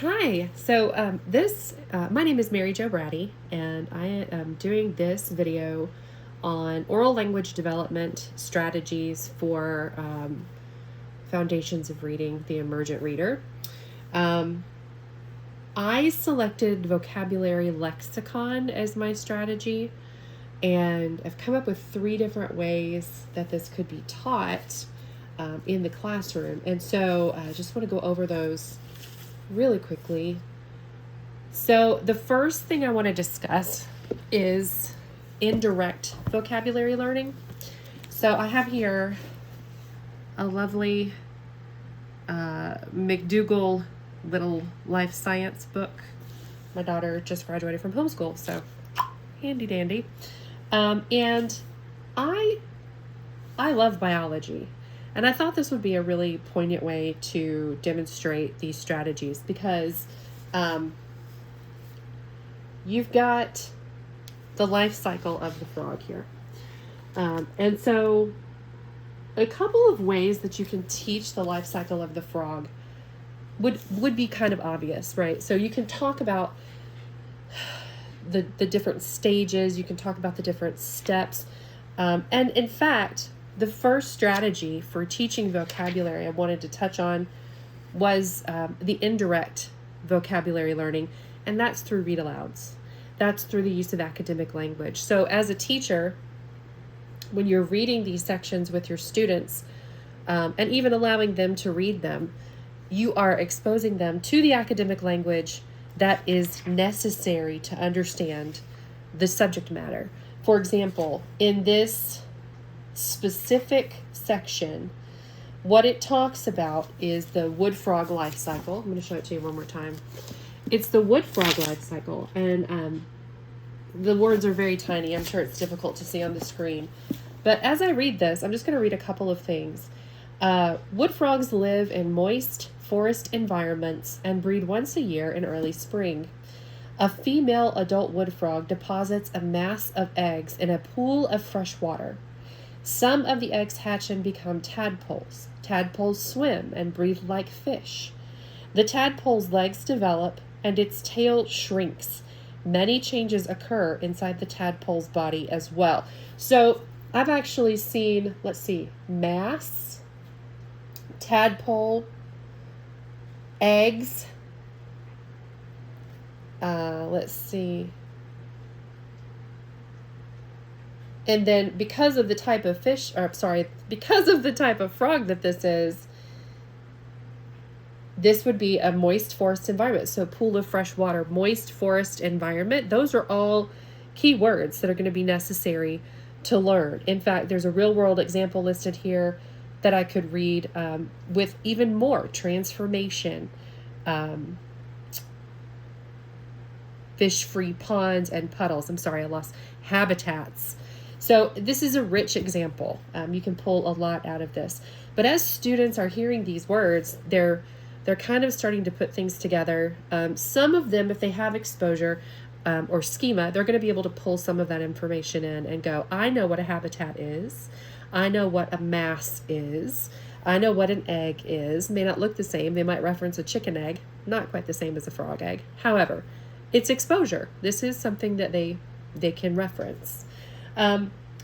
Hi. My name is Mary Jo Braddy, and I am doing this video on oral language development strategies for Foundations of Reading, the Emergent Reader. Um, I selected vocabulary lexicon as my strategy, and I've come up with 3 different ways that this could be taught in the classroom. And so I just want to go over those really quickly. So the first thing I want to discuss is indirect vocabulary learning. So I have here a lovely McDougall little life science book. My daughter just graduated from homeschool, so handy dandy. And I love biology. And I thought this would be a really poignant way to demonstrate these strategies because you've got the life cycle of the frog here. And so a couple of ways that you can teach the life cycle of the frog would be kind of obvious, right? So you can talk about the different stages, you can talk about the different steps. And in fact, the first strategy for teaching vocabulary I wanted to touch on was the indirect vocabulary learning, and that's through read-alouds. That's through the use of academic language. So as a teacher, when you're reading these sections with your students, and even allowing them to read them, you are exposing them to the academic language that is necessary to understand the subject matter. For example, in this specific section, what it talks about is the wood frog life cycle. I'm going to show it to you one more time. It's the wood frog life cycle, and the words are very tiny. I'm sure it's difficult to see on the screen. But as I read this, I'm just going to read a couple of things. Wood frogs live in moist forest environments and breed once a year in early spring. A female adult wood frog deposits a mass of eggs in a pool of fresh water. Some of the eggs hatch and become tadpoles. Tadpoles swim and breathe like fish. The tadpole's legs develop and its tail shrinks. Many changes occur inside the tadpole's body as well. So I've actually seen, mass, tadpole, eggs, and then because of the type of frog that this would be a moist forest environment. So pool of fresh water, moist forest environment. Those are all key words that are going to be necessary to learn. In fact, there's a real world example listed here that I could read with even more. Transformation, fish-free ponds and puddles. Habitats. So this is a rich example. You can pull a lot out of this. But as students are hearing these words, they're kind of starting to put things together. Some of them, if they have exposure or schema, they're going to be able to pull some of that information in and go, I know what a habitat is. I know what a mass is. I know what an egg is. May not look the same. They might reference a chicken egg. Not quite the same as a frog egg. However, it's exposure. This is something that they can reference.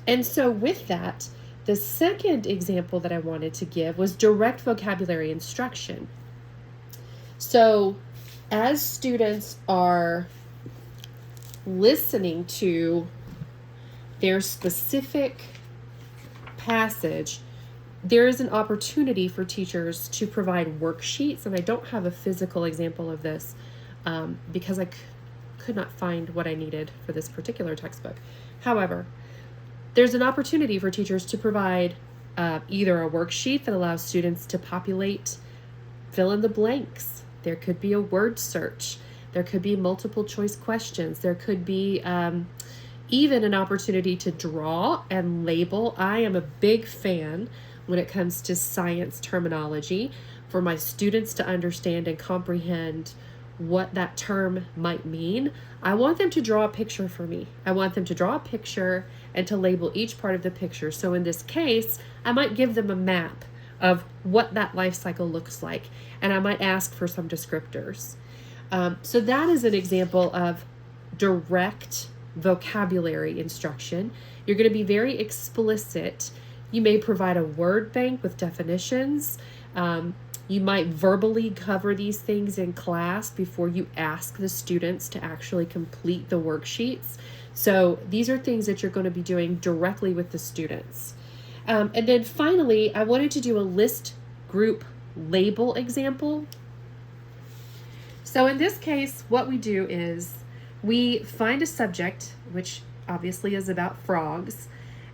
And so with that, the second example that I wanted to give was direct vocabulary instruction. So as students are listening to their specific passage, there is an opportunity for teachers to provide worksheets, and I don't have a physical example of this because I could not find what I needed for this particular textbook. However, there's an opportunity for teachers to provide either a worksheet that allows students to populate, fill in the blanks. There could be a word search. There could be multiple choice questions. There could be even an opportunity to draw and label. I am a big fan when it comes to science terminology for my students to understand and comprehend what that term might mean. I want them to draw a picture for me. I want them to draw a picture and to label each part of the picture. So in this case, I might give them a map of what that life cycle looks like, and I might ask for some descriptors. So that is an example of direct vocabulary instruction. You're going to be very explicit. You may provide a word bank with definitions. You might verbally cover these things in class before you ask the students to actually complete the worksheets. So these are things that you're going to be doing directly with the students. And then finally, I wanted to do a list group label example. So in this case, what we do is we find a subject, which obviously is about frogs,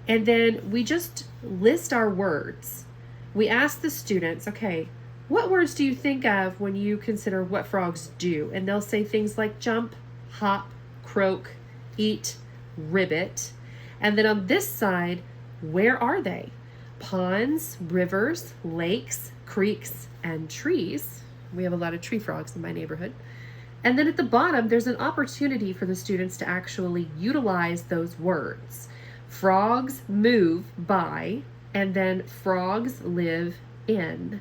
and then we just list our words. We ask the students, okay, what words do you think of when you consider what frogs do? And they'll say things like jump, hop, croak, eat, ribbit. And then on this side, where are they? Ponds, rivers, lakes, creeks, and trees. We have a lot of tree frogs in my neighborhood. And then at the bottom, there's an opportunity for the students to actually utilize those words. Frogs move by, and then frogs live in.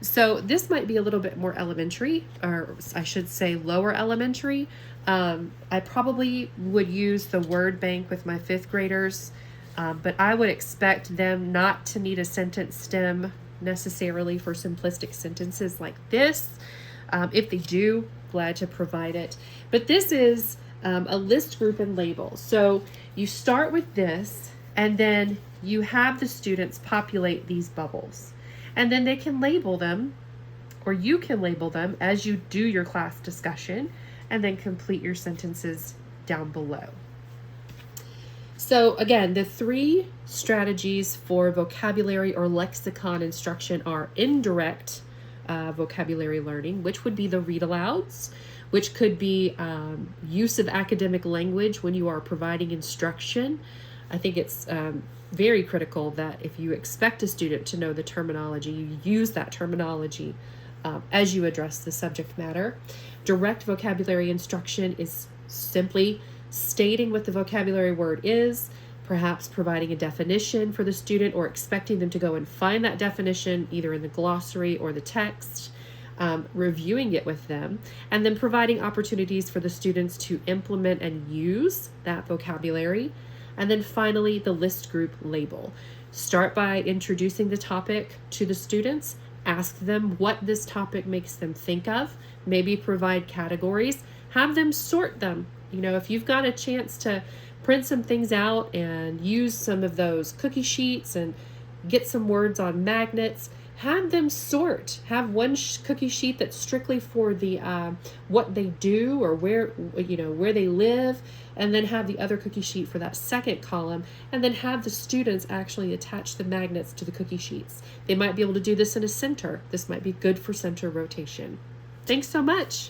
So this might be a little bit more elementary, or I should say lower elementary. I probably would use the word bank with my 5th graders, but I would expect them not to need a sentence stem necessarily for simplistic sentences like this. If they do, glad to provide it. But this is a list, group, and label. So you start with this, and then you have the students populate these bubbles. And then they can label them, or you can label them as you do your class discussion, and then complete your sentences down below. So again, the 3 strategies for vocabulary or lexicon instruction are indirect vocabulary learning, which would be the read alouds, which could be use of academic language when you are providing instruction. I think it's very critical that if you expect a student to know the terminology, you use that terminology as you address the subject matter. Direct vocabulary instruction is simply stating what the vocabulary word is, perhaps providing a definition for the student or expecting them to go and find that definition either in the glossary or the text, reviewing it with them, and then providing opportunities for the students to implement and use that vocabulary. And then finally, the list group label. Start by introducing the topic to the students, ask them what this topic makes them think of, maybe provide categories, have them sort them. You know, if you've got a chance to print some things out and use some of those cookie sheets and get some words on magnets, have them sort. Have one cookie sheet that's strictly for the what they do or where they live, and then have the other cookie sheet for that second column, and then have the students actually attach the magnets to the cookie sheets. They might be able to do this in a center. This might be good for center rotation. Thanks so much.